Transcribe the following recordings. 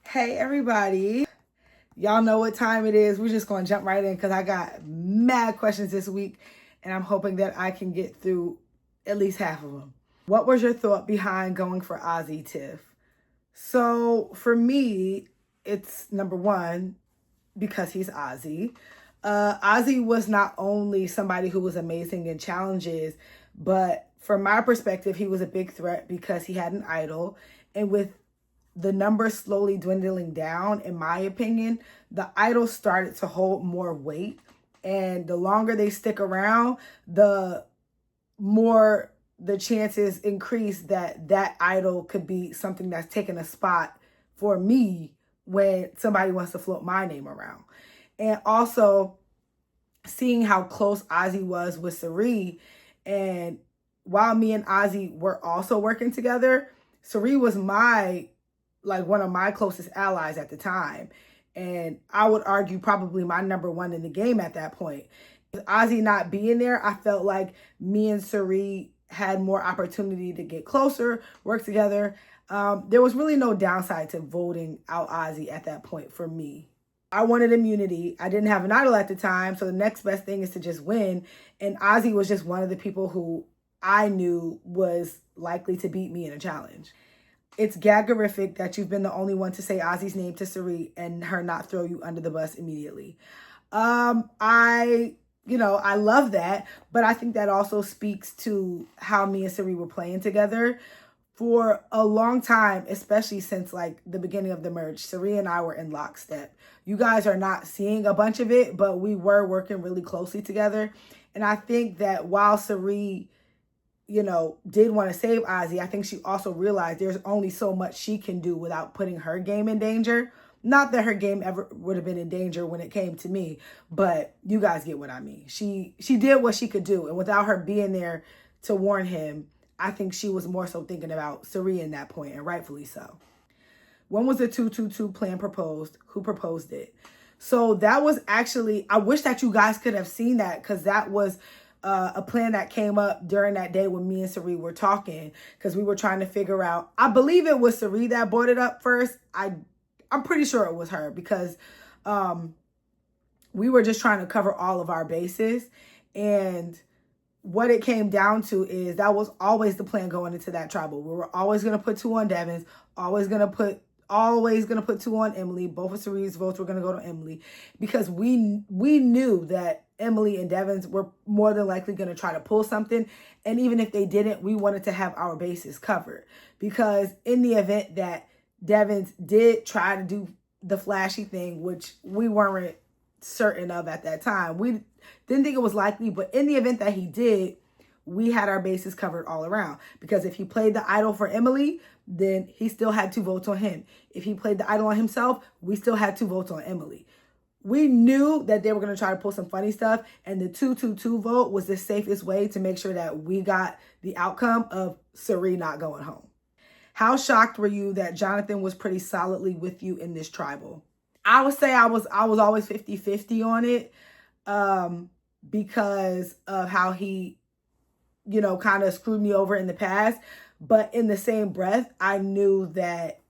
Hey everybody, y'all know what time it is. We're just gonna jump right in because I got mad questions this week and I'm hoping that I can get through at least half of them. What was your thought behind going for Ozzy, Tiff? So for me, it's number one, because he's Ozzy. Ozzy was not only somebody who was amazing in challenges, but from my perspective, he was a big threat because he had an idol. And with the numbers slowly dwindling down, in my opinion, the idols started to hold more weight. And the longer they stick around, the more the chances increase that that idol could be something that's taking a spot for me when somebody wants to float my name around. And also seeing how close Ozzy was with Sari, and while me and Ozzy were also working together, Sari was one of my closest allies at the time. And I would argue probably my number one in the game at that point. With Ozzy not being there, I felt like me and Sari had more opportunity to get closer, work together. There was really no downside to voting out Ozzy at that point for me. I wanted immunity. I didn't have an idol at the time, so the next best thing is to just win. And Ozzy was just one of the people who I knew was likely to beat me in a challenge. It's gaggerific that you've been the only one to say Ozzy's name to Sari and her not throw you under the bus immediately. I love that, but I think that also speaks to how me and Sari were playing together for a long time, especially since like the beginning of the merge. Sari and I were in lockstep. You guys are not seeing a bunch of it, but we were working really closely together. And I think that while Sari did want to save Ozzy, I think she also realized there's only so much she can do without putting her game in danger. Not that her game ever would have been in danger when it came to me, but you guys get what I mean. She did what she could do, and without her being there to warn him, I think she was more so thinking about Sari in that point, and rightfully so. When was the 222 plan proposed? Who proposed it? So that was actually, I wish that you guys could have seen that, because that was a plan that came up during that day when me and Sari were talking, because we were trying to figure out, I believe it was Sari that brought it up first. I'm pretty sure it was her, because we were just trying to cover all of our bases. And what it came down to is that was always the plan going into that tribal. We were always going to put 2 on Devins, always going to put 2 on Emily. Both of Sari's votes were going to go to Emily, because we knew that Emily and Devins were more than likely going to try to pull something. And even if they didn't, we wanted to have our bases covered, because in the event that Devins did try to do the flashy thing, which we weren't certain of at that time, we didn't think it was likely, but in the event that he did, we had our bases covered all around. Because if he played the idol for Emily, then he still had 2 votes on him. If he played the idol on himself, we still had 2 votes on Emily. We knew that they were going to try to pull some funny stuff, and the 222 vote was the safest way to make sure that we got the outcome of Sari not going home. How shocked were you that Jonathan was pretty solidly with you in this tribal? I would say I was always 50-50 on it, because of how he, kind of screwed me over in the past. But in the same breath, I knew that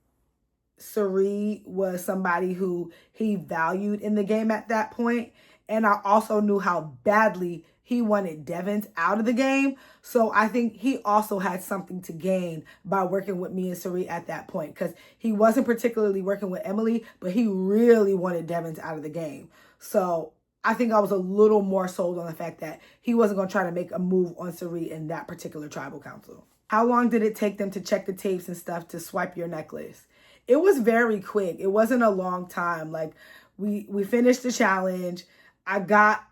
Sari was somebody who he valued in the game at that point. And I also knew how badly he wanted Devins out of the game. So I think he also had something to gain by working with me and Sari at that point, because he wasn't particularly working with Emily, but he really wanted Devins out of the game. So I think I was a little more sold on the fact that he wasn't going to try to make a move on Sari in that particular tribal council. How long did it take them to check the tapes and stuff to swipe your necklace? It was very quick. It wasn't a long time. Like we finished the challenge. I got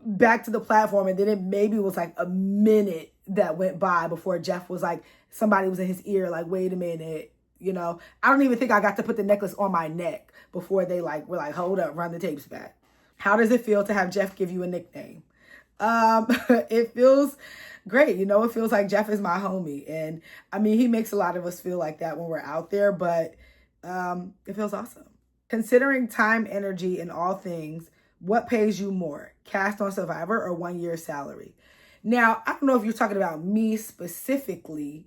back to the platform, and then it maybe was like a minute that went by before Jeff was like, somebody was in his ear, like, wait a minute. I don't even think I got to put the necklace on my neck before they were like, hold up, run the tapes back. How does it feel to have Jeff give you a nickname? It feels great. It feels like Jeff is my homie. And I mean, he makes a lot of us feel like that when we're out there, but it feels awesome. Considering time, energy, and all things, what pays you more, cast on Survivor or 1 year's salary? Now, I don't know if you're talking about me specifically,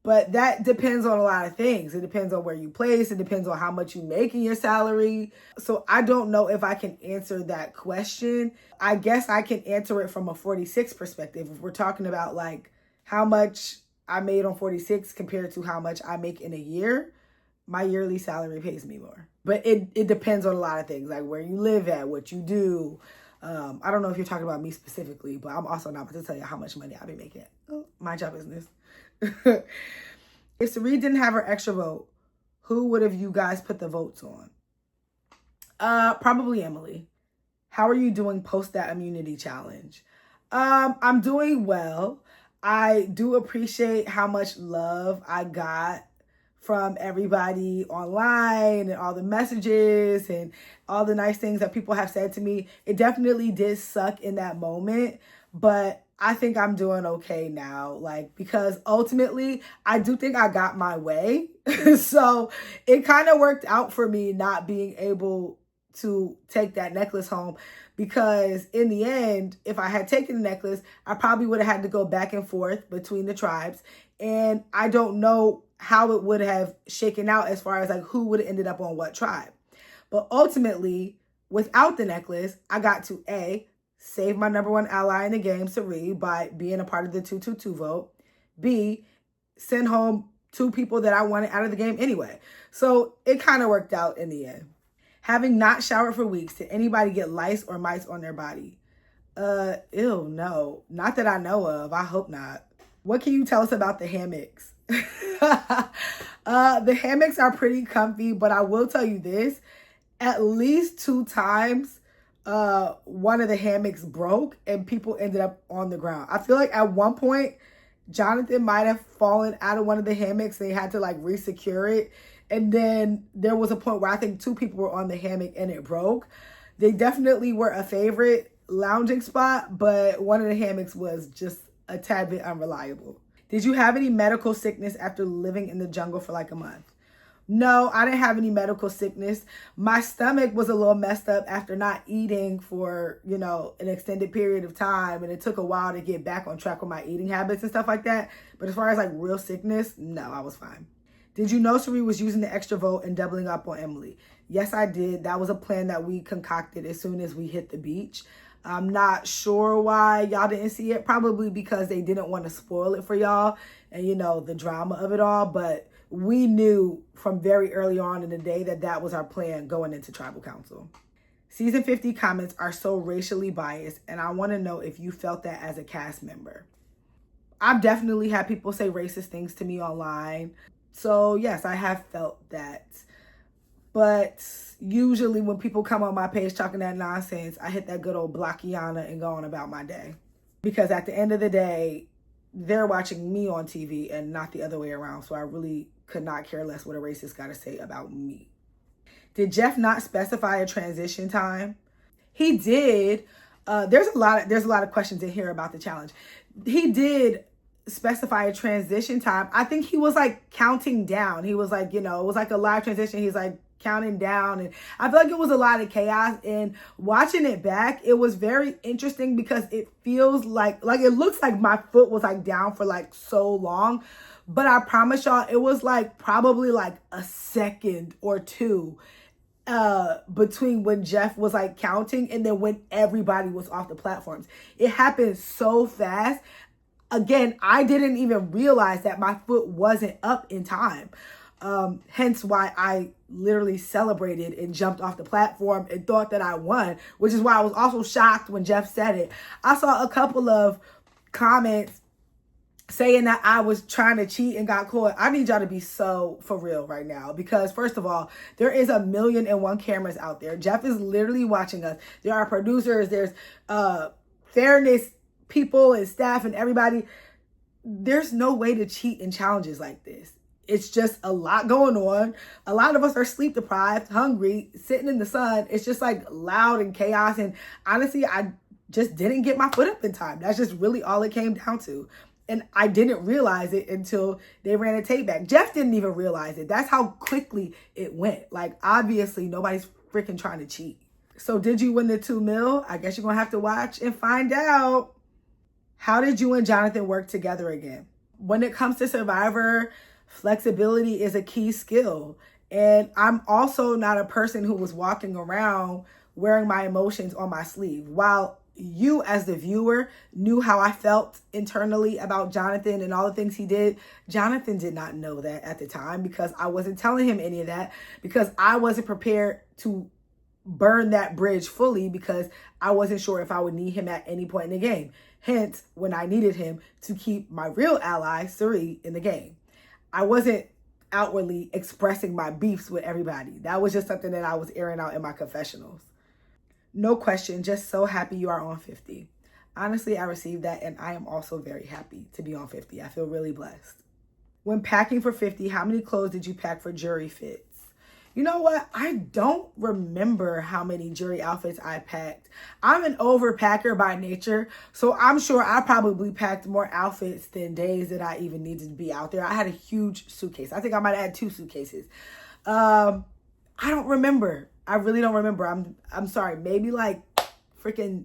But that depends on a lot of things. It depends on where you place. It depends on how much you make in your salary. So I don't know if I can answer that question. I guess I can answer it from a 46 perspective. If we're talking about like how much I made on 46 compared to how much I make in a year, my yearly salary pays me more. But it depends on a lot of things, like where you live at, what you do. I don't know if you're talking about me specifically, but I'm also not about to tell you how much money I've been making. Mind your business. If Sari didn't have her extra vote, who would have you guys put the votes on? Probably Emily. How are you doing post that immunity challenge? I'm doing well. I do appreciate how much love I got from everybody online and all the messages and all the nice things that people have said to me. It definitely did suck in that moment, but I think I'm doing okay now, like, because ultimately I do think I got my way. So it kind of worked out for me not being able to take that necklace home, because in the end, if I had taken the necklace, I probably would have had to go back and forth between the tribes. And I don't know how it would have shaken out as far as like who would have ended up on what tribe. But ultimately, without the necklace, I got to A, save my number one ally in the game, Sari, by being a part of the 222 vote. B, send home two people that I wanted out of the game anyway. So it kind of worked out in the end. Having not showered for weeks, did anybody get lice or mites on their body? Ew, no. Not that I know of. I hope not. What can you tell us about the hammocks? The hammocks are pretty comfy, but I will tell you this. At least 2 times, one of the hammocks broke and people ended up on the ground. I feel like at one point, Jonathan might have fallen out of one of the hammocks. They had to like re-secure it. And then there was a point where I think 2 people were on the hammock and it broke. They definitely were a favorite lounging spot, but one of the hammocks was just a tad bit unreliable. Did you have any medical sickness after living in the jungle for like a month? No, I didn't have any medical sickness. My stomach was a little messed up after not eating for, an extended period of time. And it took a while to get back on track with my eating habits and stuff like that. But as far as like real sickness, no, I was fine. Did you know Sari was using the extra vote and doubling up on Emily? Yes, I did. That was a plan that we concocted as soon as we hit the beach. I'm not sure why y'all didn't see it. Probably because they didn't want to spoil it for y'all and, the drama of it all. But we knew from very early on in the day that that was our plan going into tribal council. Season 50 comments are so racially biased, and I want to know if you felt that as a cast member. I've definitely had people say racist things to me online. So yes, I have felt that. But usually when people come on my page talking that nonsense, I hit that good old Blockiana and go on about my day. Because at the end of the day, they're watching me on TV and not the other way around. So I really could not care less what a racist got to say about me. Did Jeff not specify a transition time? He did. There's a lot of questions in here about the challenge. He did specify a transition time. I think he was like counting down. He was like, it was like a live transition. He's like counting down, and I feel like it was a lot of chaos. And watching it back, it was very interesting because it feels like it looks like my foot was like down for like so long. But I promise y'all, it was like probably like a second or two between when Jeff was like counting and then when everybody was off the platforms. It happened so fast. Again, I didn't even realize that my foot wasn't up in time. Hence why I literally celebrated and jumped off the platform and thought that I won, which is why I was also shocked when Jeff said it. I saw a couple of comments saying that I was trying to cheat and got caught. I need y'all to be so for real right now, because first of all, there is 1,000,001 cameras out there. Jeff is literally watching us. There are producers, there's fairness people and staff and everybody. There's no way to cheat in challenges like this. It's just a lot going on. A lot of us are sleep deprived, hungry, sitting in the sun. It's just like loud and chaos. And honestly, I just didn't get my foot up in time. That's just really all it came down to. And I didn't realize it until they ran a tape back. Jeff didn't even realize it. That's how quickly it went. Like, obviously, nobody's freaking trying to cheat. So did you win the 2 mil? I guess you're going to have to watch and find out. How did you and Jonathan work together again? when it comes to Survivor, flexibility is a key skill. And I'm also not a person who was walking around wearing my emotions on my sleeve. While you as the viewer knew how I felt internally about Jonathan and all the things he did, Jonathan did not know that at the time because I wasn't telling him any of that, because I wasn't prepared to burn that bridge fully, because I wasn't sure if I would need him at any point in the game. Hence, when I needed him to keep my real ally, Suri, in the game. I wasn't outwardly expressing my beefs with everybody. That was just something that I was airing out in my confessionals. No question, just so happy you are on 50. Honestly, I received that, and I am also very happy to be on 50. I feel really blessed. When packing for 50, how many clothes did you pack for jury fits? You know what? I don't remember how many jury outfits I packed. I'm an overpacker by nature, so I'm sure I probably packed more outfits than days that I even needed to be out there. I had a huge suitcase. I think I might have had 2 suitcases. I don't remember. I really don't remember. I'm sorry. Maybe like freaking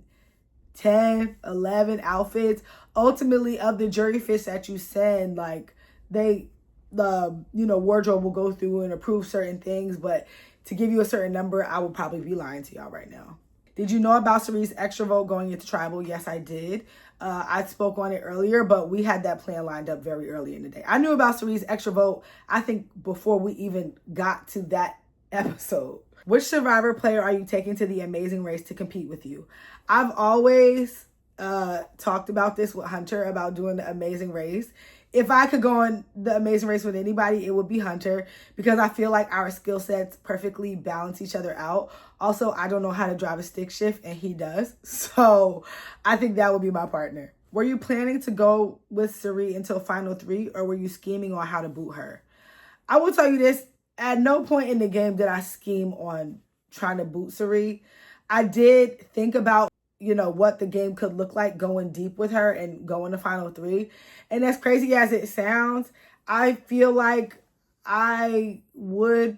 10, 11 outfits. Ultimately, of the jury fits that you send, like the wardrobe will go through and approve certain things, but to give you a certain number, I would probably be lying to y'all right now. Did you know about Cerie's extra vote going into tribal? Yes, I did. I spoke on it earlier, but we had that plan lined up very early in the day. I knew about Cerie's extra vote, I think, before we even got to that episode. Which Survivor player are you taking to the Amazing Race to compete with you? I've always talked about this with Hunter, about doing the Amazing Race. If I could go on the Amazing Race with anybody, it would be Hunter, because I feel like our skill sets perfectly balance each other out. Also, I don't know how to drive a stick shift, and he does. So I think that would be my partner. Were you planning to go with Cirie until final 3, or were you scheming on how to boot her? I will tell you this. At no point in the game did I scheme on trying to boot Cirie. I did think about, what the game could look like going deep with her and going to final 3. And as crazy as it sounds, I feel like I would,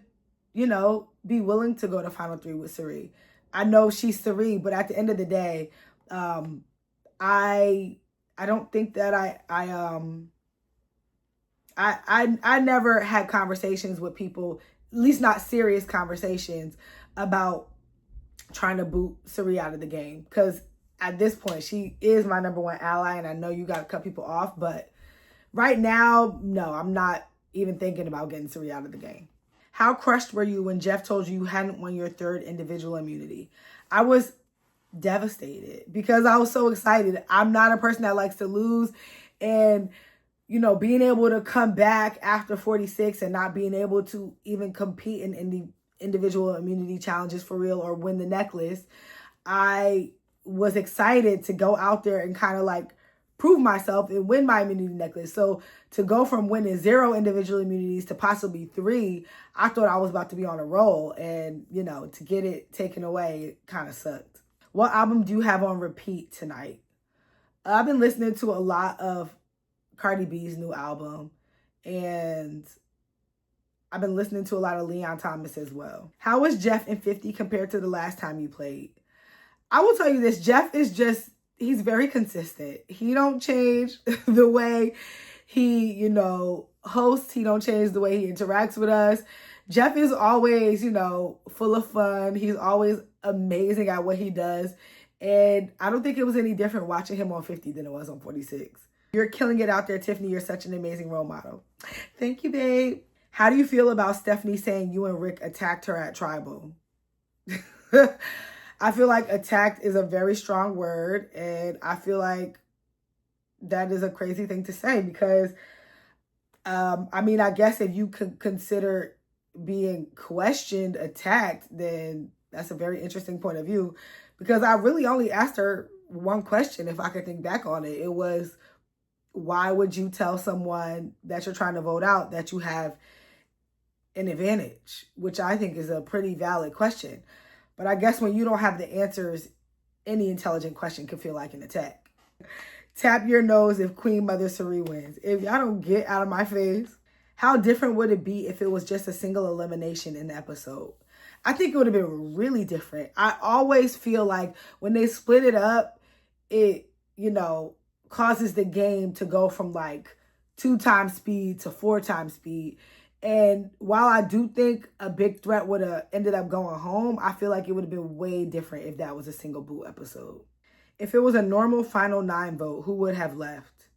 be willing to go to final 3 with Cirie. I know she's Cirie, but at the end of the day, I don't think that I never had conversations with people, at least not serious conversations, about trying to boot Cirie out of the game. Because at this point, she is my #1 ally, and I know you got to cut people off. But right now, no, I'm not even thinking about getting Cirie out of the game. How crushed were you when Jeff told you hadn't won your 3rd individual immunity? I was devastated because I was so excited. I'm not a person that likes to lose. And being able to come back after 46 and not being able to even compete in individual immunity challenges for real or win the necklace, I was excited to go out there and kind of like prove myself and win my immunity necklace. So to go from winning 0 individual immunities to possibly 3, I thought I was about to be on a roll. And, to get it taken away, it kind of sucked. What album do you have on repeat tonight? I've been listening to a lot of Cardi B's new album, and I've been listening to a lot of Leon Thomas as well. How was Jeff in 50 compared to the last time you played? I will tell you this, Jeff is he's very consistent. He don't change the way he, hosts. He don't change the way he interacts with us. Jeff is always, full of fun. He's always amazing at what he does. And I don't think it was any different watching him on 50 than it was on 46. You're killing it out there, Tiffany. You're such an amazing role model. Thank you, babe. How do you feel about Stephanie saying you and Rick attacked her at Tribal? I feel like attacked is a very strong word, and I feel like that is a crazy thing to say because, I guess if you could consider being questioned attacked, then that's a very interesting point of view, because I really only asked her one question, if I could think back on it. It was, why would you tell someone that you're trying to vote out that you have an advantage? Which I think is a pretty valid question. But I guess when you don't have the answers, any intelligent question can feel like an attack. Tap your nose if Queen Mother Cirie wins. If y'all don't get out of my face, how different would it be if it was just a single elimination in the episode? I think it would have been really different. I always feel like when they split it up, it, causes the game to go from like 2 times speed to 4 times speed. And while I do think a big threat would have ended up going home, I feel like it would have been way different if that was a single boot episode. If it was a normal final 9 vote, who would have left?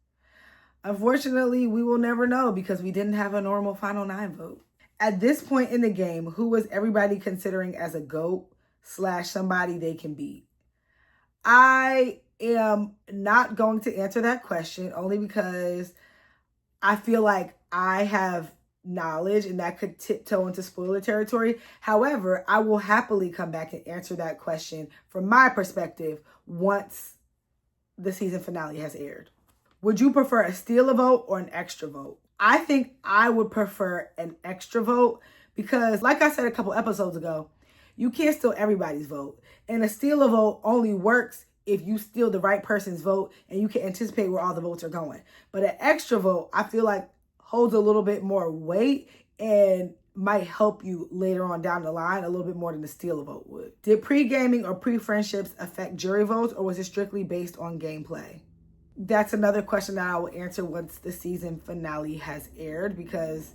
Unfortunately, we will never know because we didn't have a normal final 9 vote. At this point in the game, who was everybody considering as a GOAT / somebody they can beat? I am not going to answer that question only because I feel like I have knowledge and that could tiptoe into spoiler territory. However, I will happily come back and answer that question from my perspective once the season finale has aired. Would you prefer a steal a vote or an extra vote? I think I would prefer an extra vote because, like I said a couple episodes ago, you can't steal everybody's vote. And a steal a vote only works if you steal the right person's vote and you can anticipate where all the votes are going. But an extra vote, I feel like, holds a little bit more weight and might help you later on down the line a little bit more than the steal a vote would. Did pre-gaming or pre-friendships affect jury votes, or was it strictly based on gameplay? That's another question that I will answer once the season finale has aired because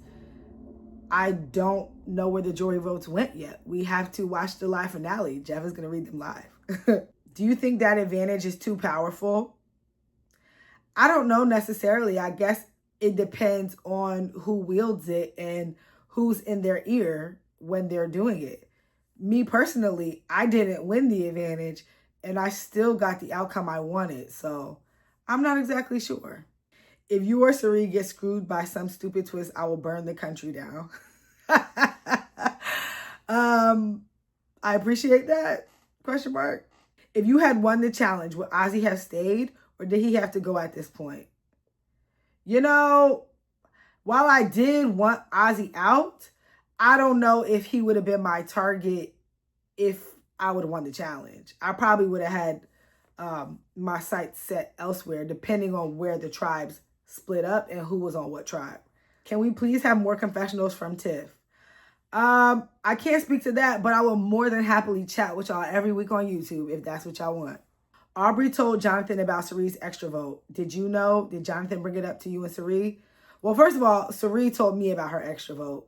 I don't know where the jury votes went yet. We have to watch the live finale. Jeff is going to read them live. Do you think that advantage is too powerful? I don't know necessarily. I guess it depends on who wields it and who's in their ear when they're doing it. Me personally, I didn't win the advantage and I still got the outcome I wanted. So I'm not exactly sure. If you or Sari get screwed by some stupid twist, I will burn the country down. I appreciate that. Question mark. If you had won the challenge, would Ozzy have stayed or did he have to go at this point? You know, while I did want Ozzy out, I don't know if he would have been my target if I would have won the challenge. I probably would have had my sights set elsewhere, depending on where the tribes split up and who was on what tribe. Can we please have more confessionals from Tiff? I can't speak to that, but I will more than happily chat with y'all every week on YouTube if that's what y'all want. Aubrey told Jonathan about Sari's extra vote. Did you know? Did Jonathan bring it up to you and Sari? Well, first of all, Sari told me about her extra vote.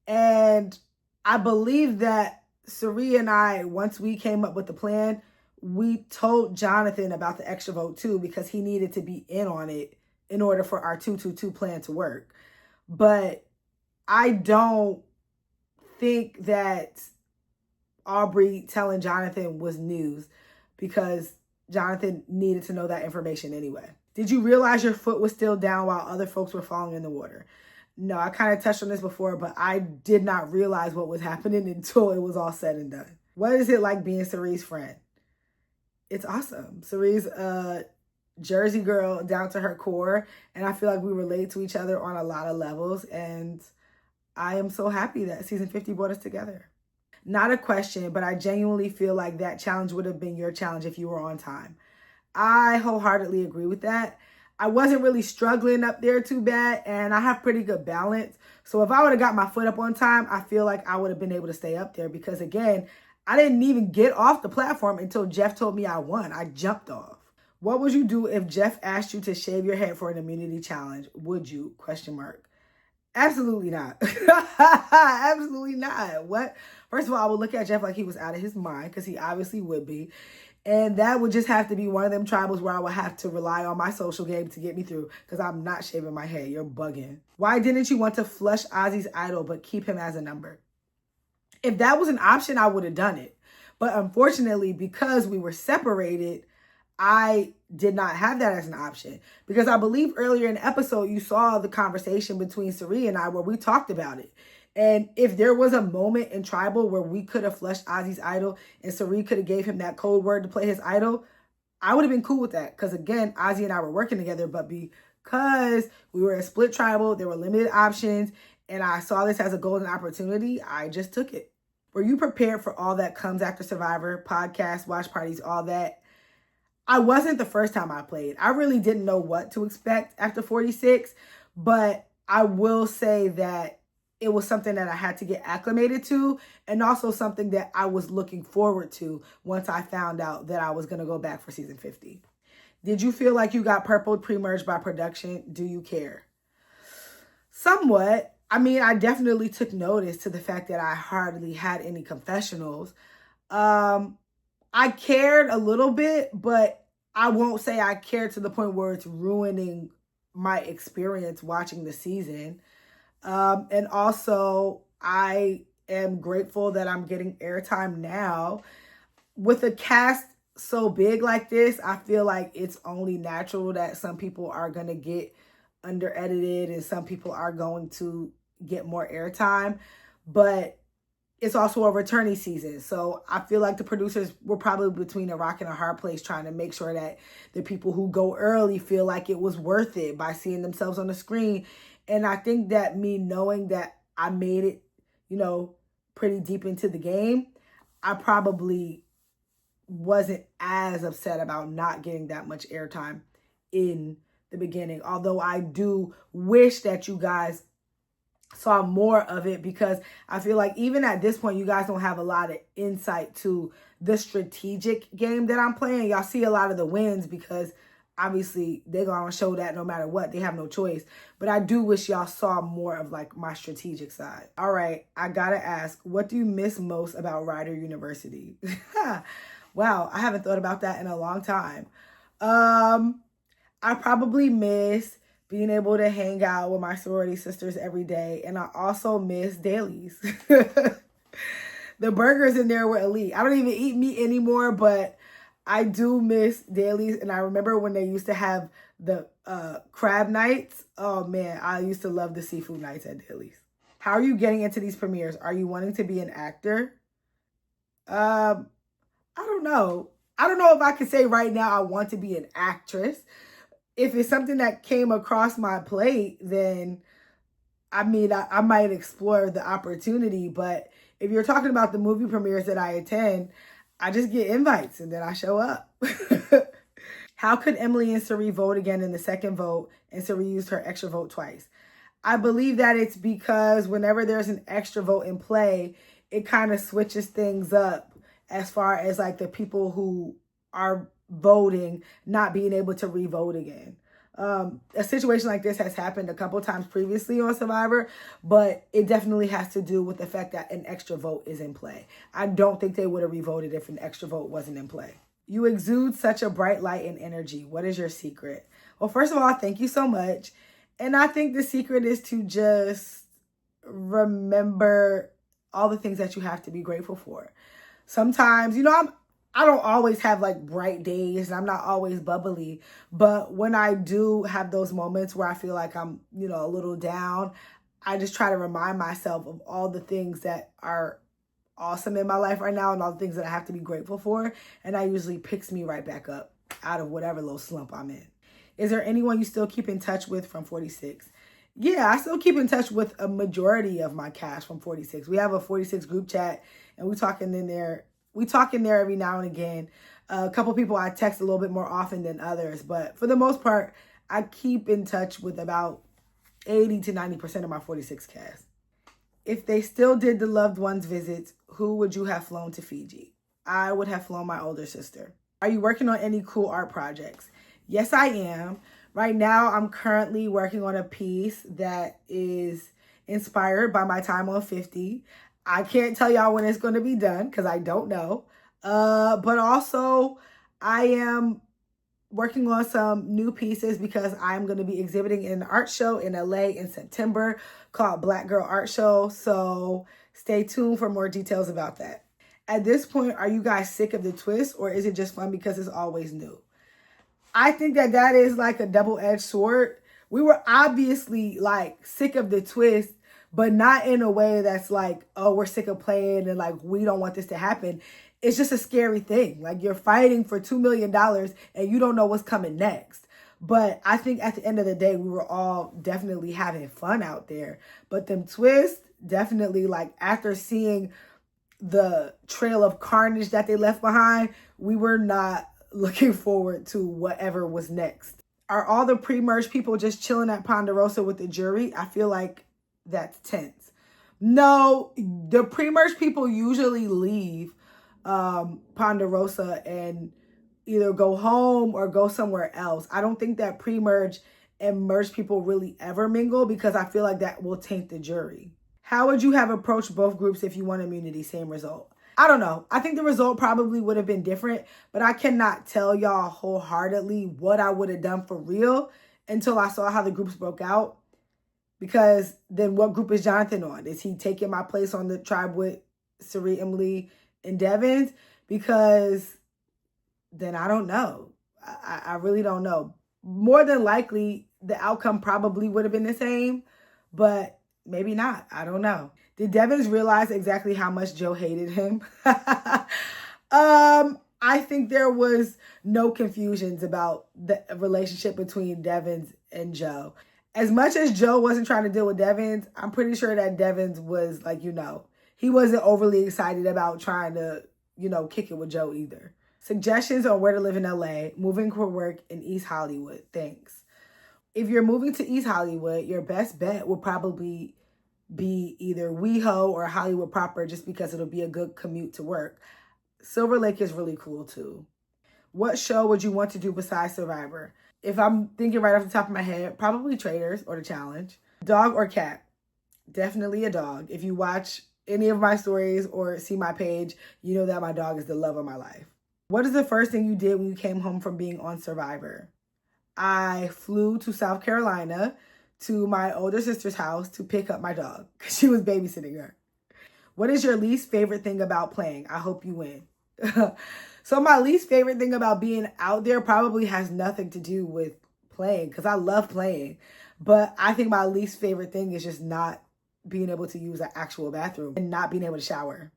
And I believe that Sari and I, once we came up with the plan, we told Jonathan about the extra vote too because he needed to be in on it in order for our 2-2-2 plan to work. But I don't think that Aubrey telling Jonathan was news because Jonathan needed to know that information anyway. Did you realize your foot was still down while other folks were falling in the water? No, I kind of touched on this before, but I did not realize what was happening until it was all said and done. What is it like being Sari's friend? It's awesome. Sari's a Jersey girl down to her core, and I feel like we relate to each other on a lot of levels, and I am so happy that season 50 brought us together. Not a question, but I genuinely feel like that challenge would have been your challenge if you were on time. I wholeheartedly agree with that. I wasn't really struggling up there too bad, and I have pretty good balance. So if I would have got my foot up on time, I feel like I would have been able to stay up there because, again, I didn't even get off the platform until Jeff told me I won. I jumped off. What would you do if Jeff asked you to shave your head for an immunity challenge? Would you? Question mark. Absolutely not. Absolutely not. What? First of all, I would look at Jeff like he was out of his mind because he obviously would be. And that would just have to be one of them tribals where I would have to rely on my social game to get me through because I'm not shaving my head. You're bugging. Why didn't you want to flush Ozzy's idol but keep him as a number? If that was an option, I would have done it. But unfortunately, because we were separated, I did not have that as an option. Because I believe earlier in the episode, you saw the conversation between Sari and I where we talked about it. And if there was a moment in Tribal where we could have flushed Ozzy's idol and Sari could have gave him that code word to play his idol, I would have been cool with that. Because again, Ozzy and I were working together, but because we were a split tribal, there were limited options, and I saw this as a golden opportunity, I just took it. Were you prepared for all that comes after Survivor, podcasts, watch parties, all that? I wasn't the first time I played. I really didn't know what to expect after 46, but I will say that it was something that I had to get acclimated to, and also something that I was looking forward to once I found out that I was going to go back for season 50. Did you feel like you got purpled pre-merged by production? Do you care? Somewhat. I mean, I definitely took notice to the fact that I hardly had any confessionals. Um, I cared a little bit, but I won't say I cared to the point where it's ruining my experience watching the season. And also, I am grateful that I'm getting airtime now. With a cast so big like this, I feel like it's only natural that some people are going to get under edited and some people are going to get more airtime. But it's also a returning season. So I feel like the producers were probably between a rock and a hard place trying to make sure that the people who go early feel like it was worth it by seeing themselves on the screen. And I think that me knowing that I made it, pretty deep into the game, I probably wasn't as upset about not getting that much airtime in the beginning. Although I do wish that you guys saw more of it, because I feel like even at this point, you guys don't have a lot of insight to the strategic game that I'm playing. Y'all see a lot of the wins because obviously they're going to show that no matter what, they have no choice. But I do wish y'all saw more of like my strategic side. All right, I got to ask, what do you miss most about Rider University? Wow, I haven't thought about that in a long time. I probably miss being able to hang out with my sorority sisters every day. And I also miss dailies. The burgers in there were elite. I don't even eat meat anymore, but I do miss dailies. And I remember when they used to have the crab nights. Oh man, I used to love the seafood nights at dailies. How are you getting into these premieres? Are you wanting to be an actor? I don't know. I don't know if I could say right now I want to be an actress. If it's something that came across my plate, then I mean, I might explore the opportunity. But if you're talking about the movie premieres that I attend, I just get invites and then I show up. How could Emily and Suri vote again in the second vote and Suri used her extra vote twice? I believe that it's because whenever there's an extra vote in play, it kind of switches things up as far as like the people who are voting not being able to re-vote again. A situation like this has happened a couple times previously on Survivor, but it definitely has to do with the fact that an extra vote is in play. I don't think they would have re-voted if an extra vote wasn't in play. You exude such a bright light and energy. What is your secret? Well, first of all, thank you so much. And I think the secret is to just remember all the things that you have to be grateful for. Sometimes, I don't always have like bright days and I'm not always bubbly, but when I do have those moments where I feel like I'm, a little down, I just try to remind myself of all the things that are awesome in my life right now and all the things that I have to be grateful for. And that usually picks me right back up out of whatever little slump I'm in. Is there anyone you still keep in touch with from 46? Yeah, I still keep in touch with a majority of my cast from 46. We have a 46 group chat and we talk in there every now and again. A couple people I text a little bit more often than others, but for the most part, I keep in touch with about 80 to 90% of my 46 cast. If they still did the loved ones visits, who would you have flown to Fiji? I would have flown my older sister. Are you working on any cool art projects? Yes, I am. Right now, I'm currently working on a piece that is inspired by my time on 50. I can't tell y'all when it's going to be done because I don't know. But also, I am working on some new pieces because I'm going to be exhibiting in an art show in LA in September called Black Girl Art Show. So stay tuned for more details about that. At this point, are you guys sick of the twist or is it just fun because it's always new? I think that is like a double-edged sword. We were obviously like sick of the twist, but not in a way that's like, oh, we're sick of playing and like, we don't want this to happen. It's just a scary thing. Like you're fighting for $2 million and you don't know what's coming next. But I think at the end of the day, we were all definitely having fun out there. But them twists, definitely like after seeing the trail of carnage that they left behind, we were not looking forward to whatever was next. Are all the pre-merge people just chilling at Ponderosa with the jury? I feel like that's tense. No, the pre-merge people usually leave Ponderosa and either go home or go somewhere else. I don't think that pre-merge and merged people really ever mingle, because I feel like that will taint the jury. How would you have approached both groups if you won immunity? Same result. I don't know. I think the result probably would have been different, but I cannot tell y'all wholeheartedly what I would have done for real until I saw how the groups broke out. Because then what group is Jonathan on? Is he taking my place on the tribe with Sari, Emily, and Devins? Because then I don't know. I really don't know. More than likely, the outcome probably would have been the same, but maybe not. I don't know. Did Devins realize exactly how much Joe hated him? I think there was no confusions about the relationship between Devins and Joe. As much as Joe wasn't trying to deal with Devins, I'm pretty sure that Devins was like, he wasn't overly excited about trying to, kick it with Joe either. Suggestions on where to live in LA, moving for work in East Hollywood. Thanks. If you're moving to East Hollywood, your best bet will probably be either WeHo or Hollywood proper, just because it'll be a good commute to work. Silver Lake is really cool too. What show would you want to do besides Survivor? If I'm thinking right off the top of my head, probably Traders or The Challenge. Dog or cat? Definitely a dog. If you watch any of my stories or see my page, you know that my dog is the love of my life. What is the first thing you did when you came home from being on Survivor? I flew to South Carolina to my older sister's house to pick up my dog because she was babysitting her. What is your least favorite thing about playing? I hope you win. So my least favorite thing about being out there probably has nothing to do with playing, because I love playing. But I think my least favorite thing is just not being able to use an actual bathroom and not being able to shower.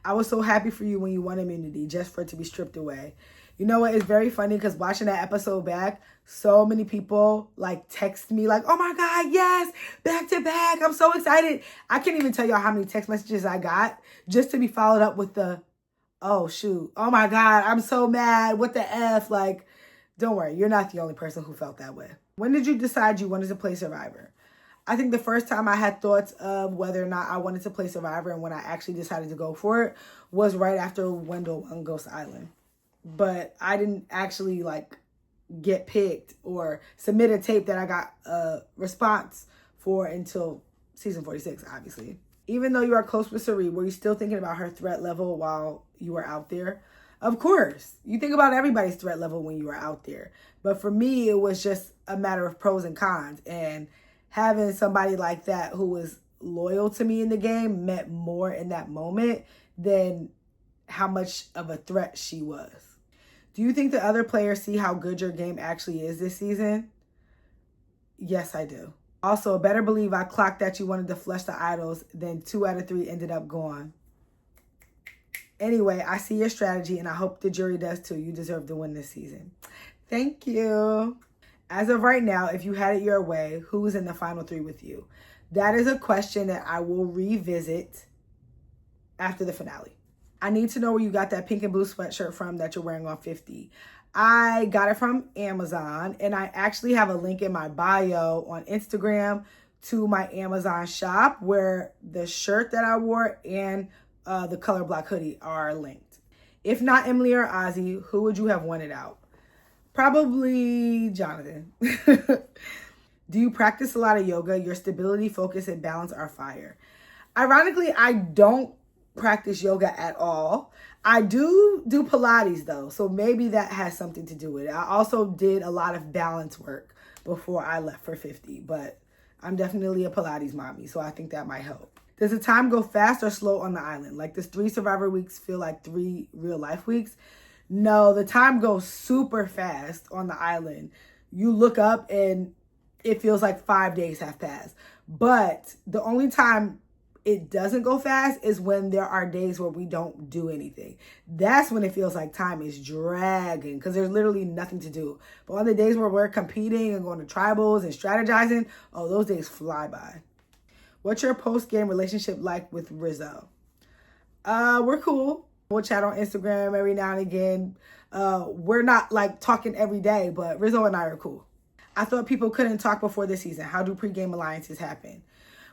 I was so happy for you when you won immunity, just for it to be stripped away. You know what? It's very funny because watching that episode back, so many people text me oh my God, yes, back to back. I'm so excited. I can't even tell y'all how many text messages I got just to be followed up with the, oh shoot, oh my God, I'm so mad. What the F? Don't worry, you're not the only person who felt that way. When did you decide you wanted to play Survivor? I think the first time I had thoughts of whether or not I wanted to play Survivor and when I actually decided to go for it was right after Wendell won Ghost Island. But I didn't actually get picked or submit a tape that I got a response for until season 46, obviously. Even though you are close with Sari, were you still thinking about her threat level while you were out there? Of course. You think about everybody's threat level when you are out there. But for me, it was just a matter of pros and cons. And having somebody like that who was loyal to me in the game meant more in that moment than how much of a threat she was. Do you think the other players see how good your game actually is this season? Yes, I do. Also, better believe I clocked that you wanted to flush the idols, then 2 out of 3 ended up gone. Anyway, I see your strategy and I hope the jury does too. You deserve to win this season. Thank you. As of right now, if you had it your way, who's in the final 3 with you? That is a question that I will revisit after the finale. I need to know where you got that pink and blue sweatshirt from that you're wearing on 50. I got it from Amazon, and I actually have a link in my bio on Instagram to my Amazon shop where the shirt that I wore and the color black hoodie are linked. If not Emily or Ozzy, who would you have wanted out? Probably Jonathan. Do you practice a lot of yoga? Your stability, focus, and balance are fire. Ironically, I don't practice yoga at all. I do Pilates though, so maybe that has something to do with it. I also did a lot of balance work before I left for 50, but I'm definitely a Pilates mommy, so I think that might help. Does the time go fast or slow on the island? Does 3 Survivor weeks feel like 3 real life weeks? No, the time goes super fast on the island. You look up and it feels like 5 days have passed. But the only time it doesn't go fast is when there are days where we don't do anything. That's when it feels like time is dragging because there's literally nothing to do. But on the days where we're competing and going to tribals and strategizing, oh, those days fly by. What's your post-game relationship like with Rizzo? We're cool. We'll chat on Instagram every now and again. We're not talking every day, but Rizzo and I are cool. I thought people couldn't talk before this season. How do pregame alliances happen?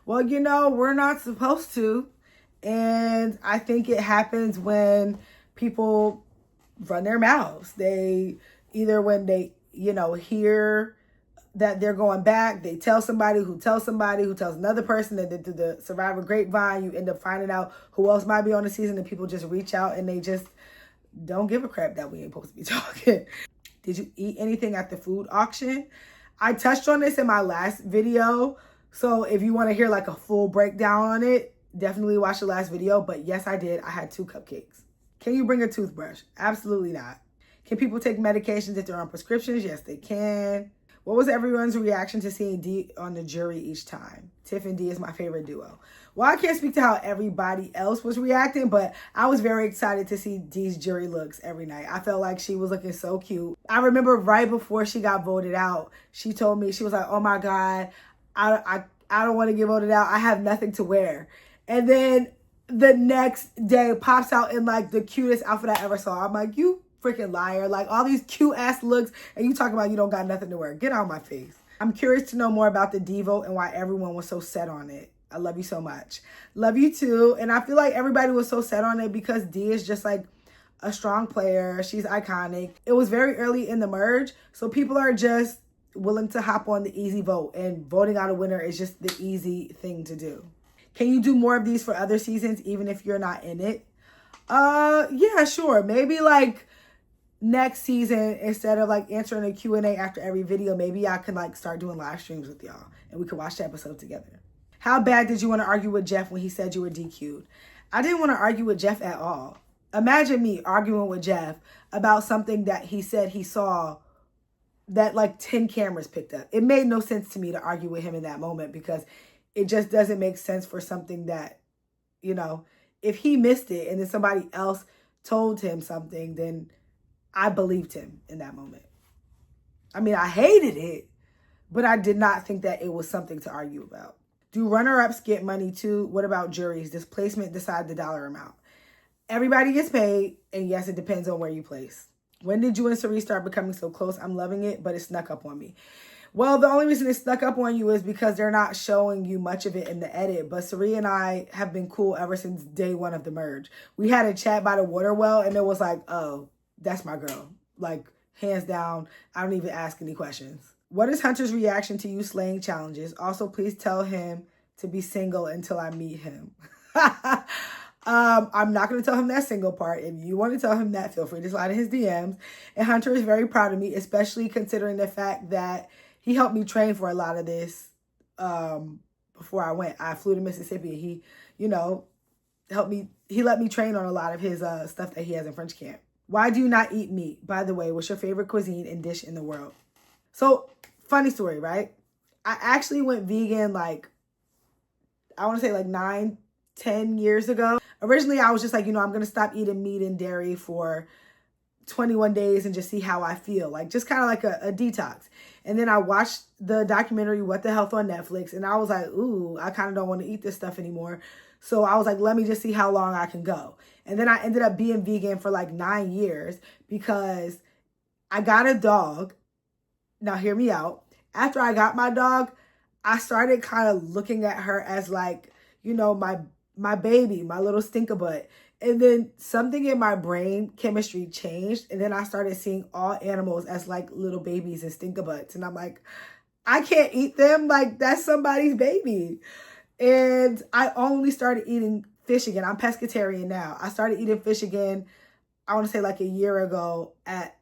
Well, we're not supposed to. And I think it happens when people run their mouths. They either when they, hear that they're going back. They tell somebody who tells somebody who tells another person, that through the Survivor grapevine, you end up finding out who else might be on the season, and people just reach out and they just don't give a crap that we ain't supposed to be talking. Did you eat anything at the food auction? I touched on this in my last video. So if you want to hear like a full breakdown on it, definitely watch the last video. But yes, I did. I had 2 cupcakes. Can you bring a toothbrush? Absolutely not. Can people take medications if they're on prescriptions? Yes, they can. What was everyone's reaction to seeing D on the jury each time? Tiff and D is my favorite duo. Well, I can't speak to how everybody else was reacting, but I was very excited to see D's jury looks every night. I felt like she was looking so cute. I remember right before she got voted out, she told me, she was like, oh my God, I don't want to get voted out. I have nothing to wear. And then the next day pops out in like the cutest outfit I ever saw. I'm like, you freaking liar. Like all these cute ass looks and you talking about you don't got nothing to wear. Get out of my face. I'm curious to know more about the D vote and why everyone was so set on it. I love you so much. Love you too. And I feel like everybody was so set on it because D is just like a strong player. She's iconic. It was very early in the merge, so people are just willing to hop on the easy vote, and voting out a winner is just the easy thing to do. Can you do more of these for other seasons even if you're not in it? Yeah, sure. Maybe like next season, instead of like answering a Q&A after every video, maybe I could like start doing live streams with y'all and we could watch the episode together. How bad did you want to argue with Jeff when he said you were DQ'd? I didn't want to argue with Jeff at all. Imagine me arguing with Jeff about something that he said he saw that like 10 cameras picked up. It made no sense to me to argue with him in that moment because it just doesn't make sense for something that, you know, if he missed it and then somebody else told him something, then I believed him in that moment. I mean, I hated it, but I did not think that it was something to argue about. Do runner-ups get money too? What about juries? Does placement decide the dollar amount? Everybody gets paid, and yes, it depends on where you place. When did you and Cerie start becoming so close? I'm loving it, but it snuck up on me. Well, the only reason it snuck up on you is because they're not showing you much of it in the edit. But Cerie and I have been cool ever since day one of the merge. We had a chat by the water well, and it was like, oh, that's my girl. Like, hands down, I don't even ask any questions. What is Hunter's reaction to you slaying challenges? Also, please tell him to be single until I meet him. I'm not going to tell him that single part. If you want to tell him that, feel free to slide in his DMs. And Hunter is very proud of me, especially considering the fact that he helped me train for a lot of this before I went. I flew to Mississippi. He, you know, helped me. He let me train on a lot of his stuff that he has in French camp. Why do you not eat meat? By the way, what's your favorite cuisine and dish in the world? So, funny story, right? I actually went vegan like, I want to say like 9-10 years ago. Originally, I was just like, you know, I'm going to stop eating meat and dairy for 21 days and just see how I feel. Like, just kind of like a detox. And then I watched the documentary, What the Health on Netflix. And I was like, ooh, I kind of don't want to eat this stuff anymore. So I was like, let me just see how long I can go. And then I ended up being vegan for like 9 years because I got a dog. Now, hear me out. After I got my dog, I started kind of looking at her as like, you know, my baby, my little stinker butt. And then something in my brain chemistry changed. And then I started seeing all animals as like little babies and stinker butts. And I'm like, I can't eat them. Like, that's somebody's baby. And I only started eating fish again. I'm pescatarian now. I started eating fish again, I want to say like a year ago at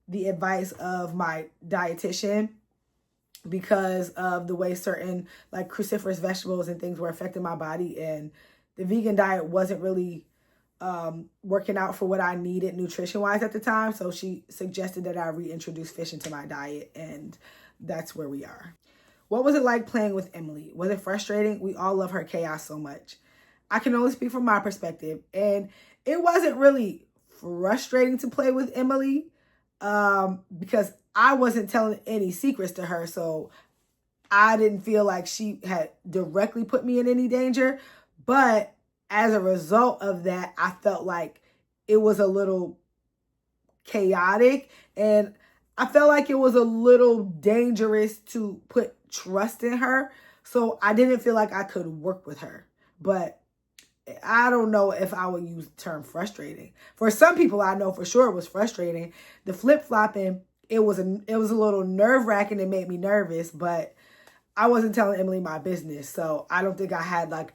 the advice of my dietitian because of the way certain like cruciferous vegetables and things were affecting my body. And the vegan diet wasn't really working out for what I needed nutrition-wise at the time. So she suggested that I reintroduce fish into my diet, and that's where we are. What was it like playing with Emily? Was it frustrating? We all love her chaos so much. I can only speak from my perspective, and it wasn't really frustrating to play with Emily because I wasn't telling any secrets to her, so I didn't feel like she had directly put me in any danger. But as a result of that, I felt like it was a little chaotic, and I felt like it was a little dangerous to put trust in her. So I didn't feel like I could work with her. But I don't know if I would use the term frustrating. For some people, I know for sure it was frustrating. The flip-flopping It was a little nerve-wracking. It made me nervous, but I wasn't telling Emily my business. So I don't think I had like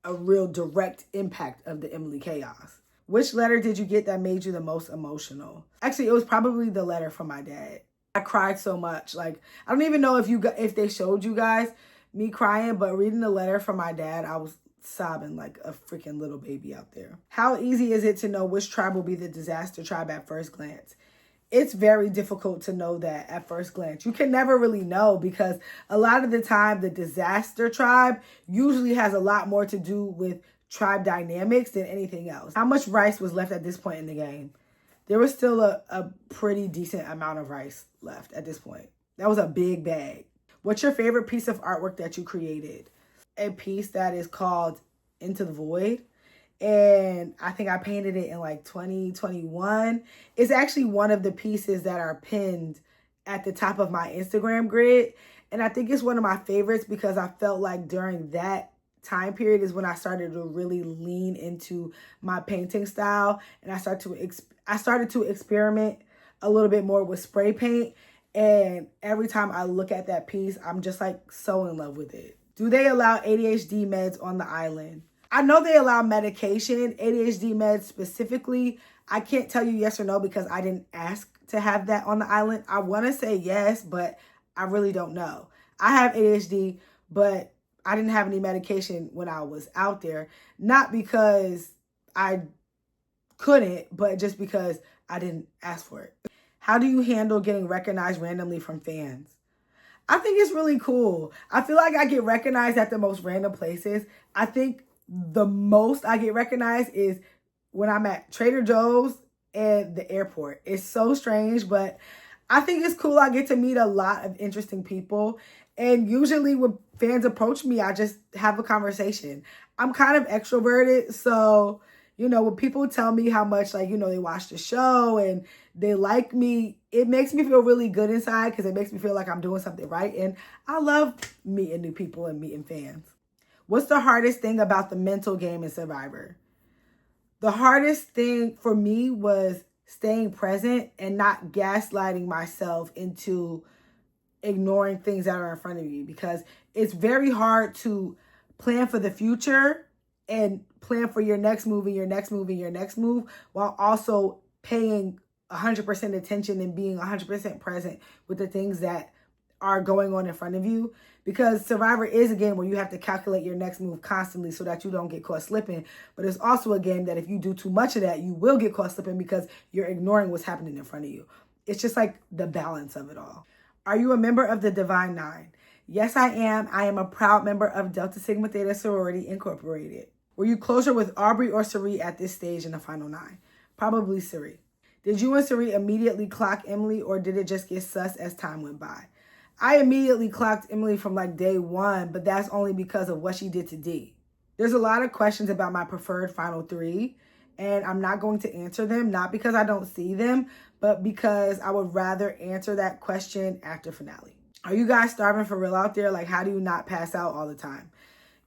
a real direct impact of the Emily chaos. Which letter did you get that made you the most emotional? Actually, it was probably the letter from my dad. I cried so much. Like, I don't even know if they showed you guys me crying, but reading the letter from my dad, I was sobbing like a freaking little baby out there. How easy is it to know which tribe will be the disaster tribe at first glance? It's very difficult to know that at first glance. You can never really know because a lot of the time the disaster tribe usually has a lot more to do with tribe dynamics than anything else. How much rice was left at this point in the game? There was still a pretty decent amount of rice left at this point. That was a big bag. What's your favorite piece of artwork that you created? A piece that is called Into the Void. And I think I painted it in like 2021. It's actually one of the pieces that are pinned at the top of my Instagram grid. And I think it's one of my favorites because I felt like during that time period is when I started to really lean into my painting style. And I started to experiment a little bit more with spray paint. And every time I look at that piece, I'm just like so in love with it. Do they allow ADHD meds on the island? I know they allow medication, ADHD meds specifically. I can't tell you yes or no because I didn't ask to have that on the island. I want to say yes, but I really don't know. I have ADHD, but I didn't have any medication when I was out there. Not because I couldn't, but just because I didn't ask for it. How do you handle getting recognized randomly from fans? I think it's really cool. I feel like I get recognized at the most random places. I think the most I get recognized is when I'm at Trader Joe's and the airport. It's so strange, but I think it's cool. I get to meet a lot of interesting people. And usually when fans approach me, I just have a conversation. I'm kind of extroverted. So, when people tell me how much, they watch the show and they like me, it makes me feel really good inside because it makes me feel like I'm doing something right. And I love meeting new people and meeting fans. What's the hardest thing about the mental game in Survivor? The hardest thing for me was staying present and not gaslighting myself into ignoring things that are in front of you, because it's very hard to plan for the future and plan for your next move and your next move and your next move while also paying 100% attention and being 100% present with the things that are going on in front of you. Because Survivor is a game where you have to calculate your next move constantly so that you don't get caught slipping. But it's also a game that if you do too much of that, you will get caught slipping because you're ignoring what's happening in front of you. It's just like the balance of it all. Are you a member of the Divine Nine? Yes, I am. I am a proud member of Delta Sigma Theta Sorority Incorporated. Were you closer with Aubrey or Cirie at this stage in the final 9? Probably Cirie. Did you and Cirie immediately clock Emily, or did it just get sus as time went by? I immediately clocked Emily from day 1, but that's only because of what she did to D. There's a lot of questions about my preferred final 3, and I'm not going to answer them, not because I don't see them, but because I would rather answer that question after finale. Are you guys starving for real out there? How do you not pass out all the time?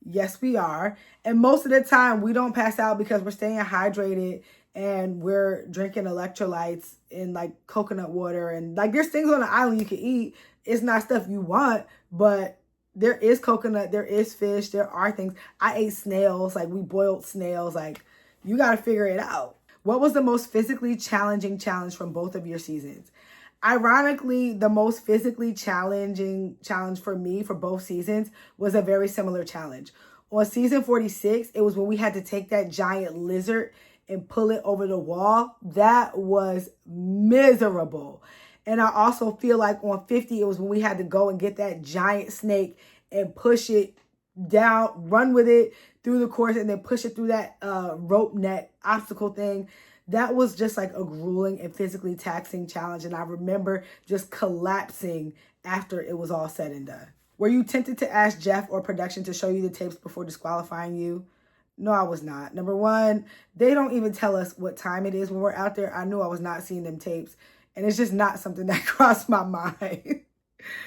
Yes, we are. And most of the time, we don't pass out because we're staying hydrated and we're drinking electrolytes and coconut water. And there's things on the island you can eat. It's not stuff you want, but there is coconut, there is fish, there are things. I ate snails, we boiled snails. You got to figure it out. What was the most physically challenging challenge from both of your seasons? Ironically, the most physically challenging challenge for me for both seasons was a very similar challenge. On season 46, it was when we had to take that giant lizard and pull it over the wall. That was miserable. And I also feel like on 50, it was when we had to go and get that giant snake and push it down, run with it through the course, and then push it through that rope net obstacle thing. That was just a grueling and physically taxing challenge. And I remember just collapsing after it was all said and done. Were you tempted to ask Jeff or production to show you the tapes before disqualifying you? No, I was not. Number one, they don't even tell us what time it is when we're out there. I knew I was not seeing them tapes. And it's just not something that crossed my mind.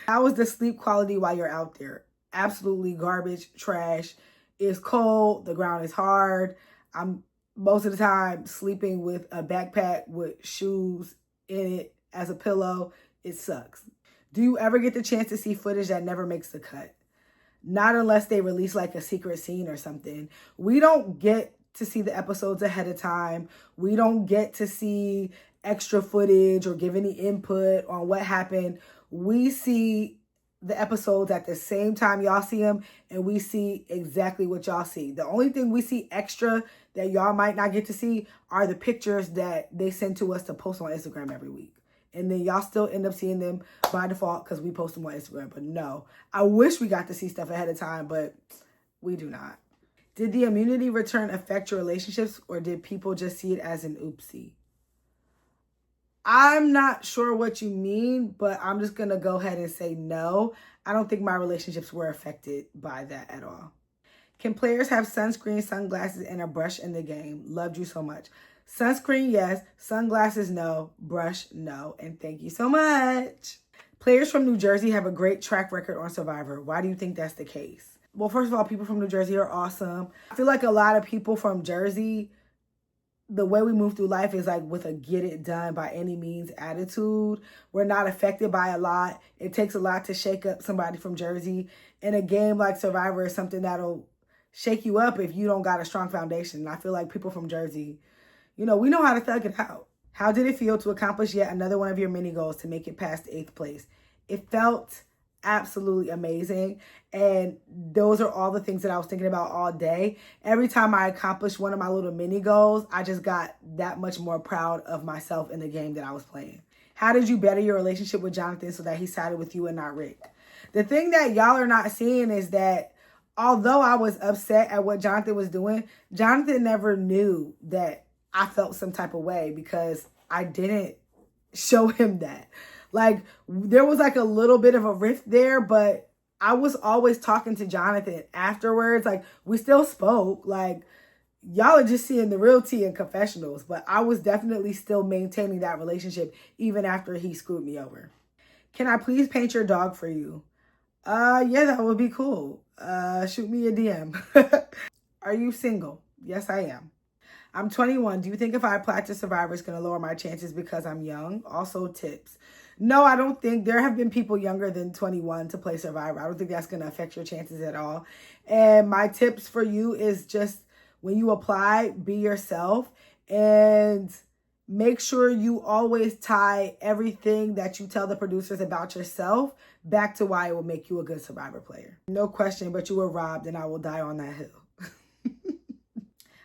How was the sleep quality while you're out there? Absolutely garbage, trash. It's cold. The ground is hard. I'm most of the time sleeping with a backpack with shoes in it as a pillow. it sucks. Do you ever get the chance to see footage that never makes the cut? Not unless they release like a secret scene or something. We don't get to see the episodes ahead of time. We don't get to see extra footage or give any input on what happened. We see the episodes at the same time y'all see them, and we see exactly what y'all see. The only thing we see extra that y'all might not get to see are the pictures that they send to us to post on Instagram every week. And then y'all still end up seeing them by default because we post them on Instagram. But no, I wish we got to see stuff ahead of time, but we do not. Did the immunity return affect your relationships, or did people just see it as an oopsie? I'm not sure what you mean, but I'm just going to go ahead and say no. I don't think my relationships were affected by that at all. Can players have sunscreen, sunglasses, and a brush in the game? Loved you so much. Sunscreen, yes. Sunglasses, no. Brush, no. And thank you so much. Players from New Jersey have a great track record on Survivor. Why do you think that's the case? Well, first of all, people from New Jersey are awesome. I feel like a lot of people from Jersey, the way we move through life is like with a get it done by any means attitude. We're not affected by a lot. It takes a lot to shake up somebody from Jersey. And a game like Survivor is something that'll shake you up if you don't got a strong foundation. And I feel like people from Jersey, we know how to thug it out. How did it feel to accomplish yet another one of your mini goals to make it past 8th place? It felt absolutely amazing. And those are all the things that I was thinking about all day. Every time I accomplished one of my little mini goals, I just got that much more proud of myself in the game that I was playing. How did you better your relationship with Jonathan so that he sided with you and not Rick? The thing that y'all are not seeing is that although I was upset at what Jonathan was doing, Jonathan never knew that I felt some type of way because I didn't show him that. Like, there was like a little bit of a rift there, but I was always talking to Jonathan afterwards. Like, we still spoke. Like, y'all are just seeing the real tea in confessionals, but I was definitely still maintaining that relationship even after he screwed me over. Can I please paint your dog for you? Yeah, that would be cool. Shoot me a DM. Are you single? Yes, I am. I'm 21. Do you think if I apply to Survivor, it's going to lower my chances because I'm young? Also, tips. No, I don't think. There have been people younger than 21 to play Survivor. I don't think that's going to affect your chances at all. And my tips for you is just when you apply, be yourself and make sure you always tie everything that you tell the producers about yourself back to why it will make you a good Survivor player. No question, but you were robbed and I will die on that hill.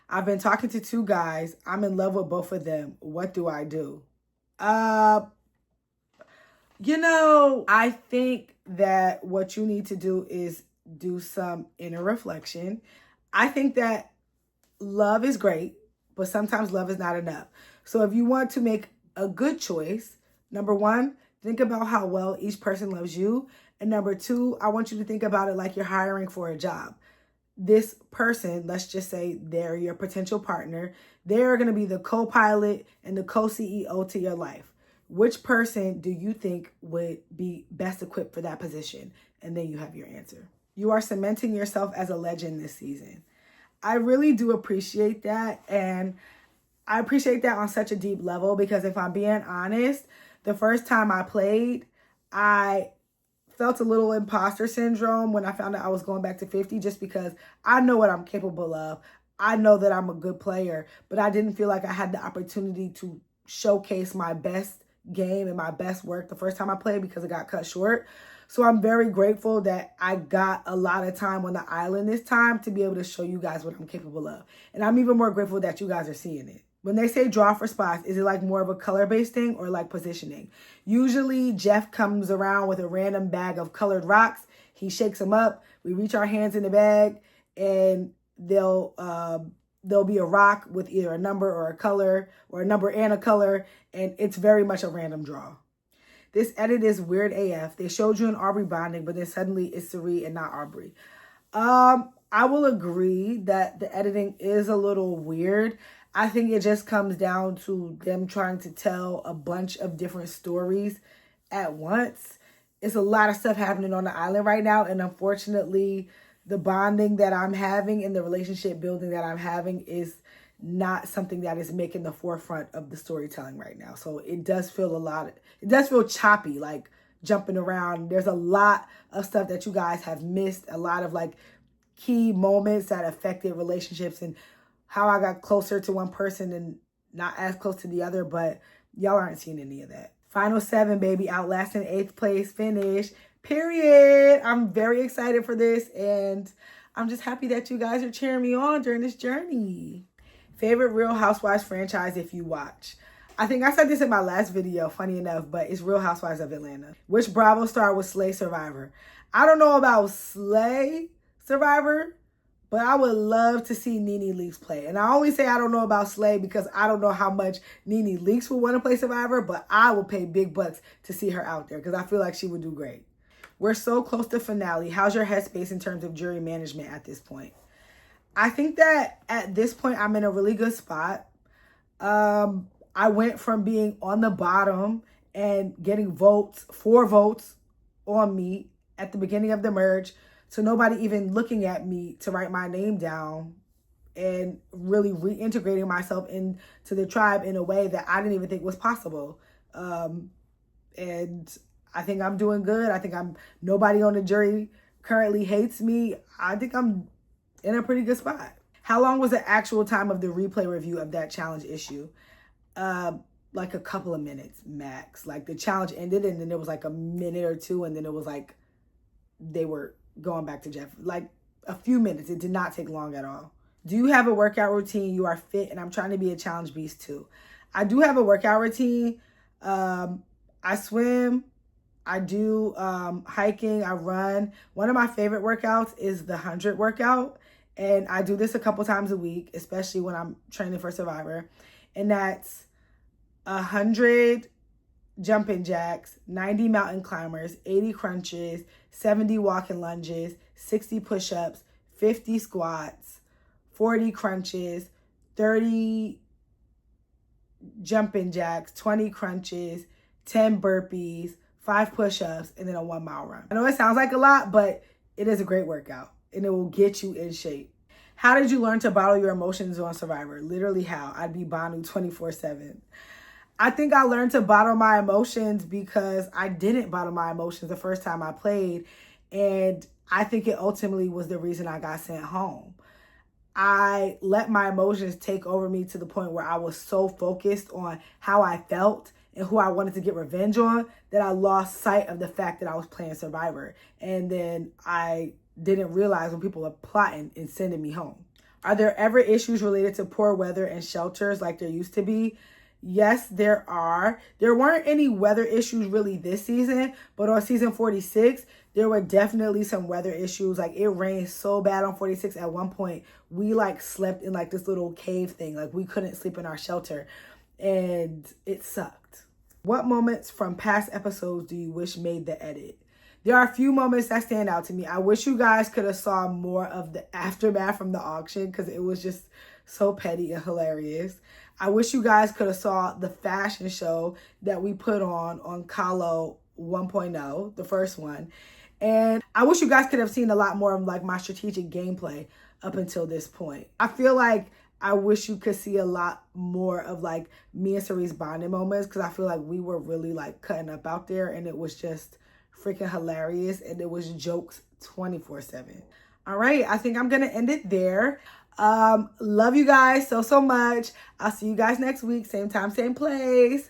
I've been talking to 2 guys. I'm in love with both of them. What do I do? I think that what you need to do is do some inner reflection. I think that love is great, but sometimes love is not enough. So if you want to make a good choice, number 1, think about how well each person loves you. And number 2, I want you to think about it like you're hiring for a job. This person, let's just say they're your potential partner, they're going to be the co-pilot and the co-CEO to your life. Which person do you think would be best equipped for that position? And then you have your answer. You are cementing yourself as a legend this season. I really do appreciate that. And I appreciate that on such a deep level because if I'm being honest, the first time I played, I felt a little imposter syndrome when I found out I was going back to 50 just because I know what I'm capable of. I know that I'm a good player, but I didn't feel like I had the opportunity to showcase my best game and my best work the first time I played because it got cut short. So I'm very grateful that I got a lot of time on the island this time to be able to show you guys what I'm capable of. And I'm even more grateful that you guys are seeing it. When they say draw for spots, is it like more of a color-based thing or like positioning? Usually Jeff comes around with a random bag of colored rocks. He shakes them up. We reach our hands in the bag and there'll be a rock with either a number or a color or a number and a color. And it's very much a random draw. This edit is weird AF. They showed you an Aubrey bonding, but then suddenly it's Cirie and not Aubrey. I will agree that the editing is a little weird. I think it just comes down to them trying to tell a bunch of different stories at once. It's a lot of stuff happening on the island right now. And unfortunately, the bonding that I'm having and the relationship building that I'm having is not something that is making the forefront of the storytelling right now. So it does feel it does feel choppy, like jumping around. There's a lot of stuff that you guys have missed, a lot of like key moments that affected relationships and how I got closer to one person and not as close to the other, but y'all aren't seeing any of that. Final 7, baby, outlasting 8th place finish, period. I'm very excited for this, and I'm just happy that you guys are cheering me on during this journey. Favorite Real Housewives franchise if you watch. I think I said this in my last video, funny enough, but it's Real Housewives of Atlanta. Which Bravo star was Slay Survivor? I don't know about Slay Survivor, but I would love to see Nene Leakes play. And I always say I don't know about Slay because I don't know how much Nene Leakes would want to play Survivor, but I will pay big bucks to see her out there because I feel like she would do great. We're so close to finale. How's your headspace in terms of jury management at this point? I think that at this point, I'm in a really good spot. I went from being on the bottom and getting 4 votes on me at the beginning of the merge to nobody even looking at me to write my name down and really reintegrating myself into the tribe in a way that I didn't even think was possible. And I think I'm doing good. I think nobody on the jury currently hates me. I think I'm in a pretty good spot. How long was the actual time of the replay review of that challenge issue? Like a couple of minutes max. Like the challenge ended and then there was like a minute or 2 and then it was like they were going back to Jeff. Like a few minutes. It did not take long at all. Do you have a workout routine? You are fit and I'm trying to be a challenge beast too. I do have a workout routine. I swim. I do hiking. I run. One of my favorite workouts is the 100 workout. And I do this a couple times a week, especially when I'm training for Survivor. And that's 100 jumping jacks, 90 mountain climbers, 80 crunches, 70 walking lunges, 60 push-ups, 50 squats, 40 crunches, 30 jumping jacks, 20 crunches, 10 burpees, 5 push-ups, and then a 1 mile run. I know it sounds like a lot, but it is a great workout and it will get you in shape. How did you learn to bottle your emotions on Survivor? Literally how? I'd be Banu 24/7. I think I learned to bottle my emotions because I didn't bottle my emotions the first time I played. And I think it ultimately was the reason I got sent home. I let my emotions take over me to the point where I was so focused on how I felt and who I wanted to get revenge on that I lost sight of the fact that I was playing Survivor. And then I didn't realize when people were plotting and sending me home. Are there ever issues related to poor weather and shelters like there used to be? Yes, there are. There weren't any weather issues really this season, but on season 46, there were definitely some weather issues. Like it rained so bad on 46 at one point. We like slept in like this little cave thing. Like we couldn't sleep in our shelter and it sucked. What moments from past episodes do you wish made the edit? There are a few moments that stand out to me. I wish you guys could have saw more of the aftermath from the auction because it was just so petty and hilarious. I wish you guys could have saw the fashion show that we put on Kahlo 1.0, the first one. And I wish you guys could have seen a lot more of like my strategic gameplay up until this point. I feel like I wish you could see a lot more of like me and Cerie's bonding moments because I feel like we were really like cutting up out there and it was just freaking hilarious and it was jokes 24/7. All right, I think I'm gonna end it there. Love you guys so much. I'll see you guys next week, same time, same place.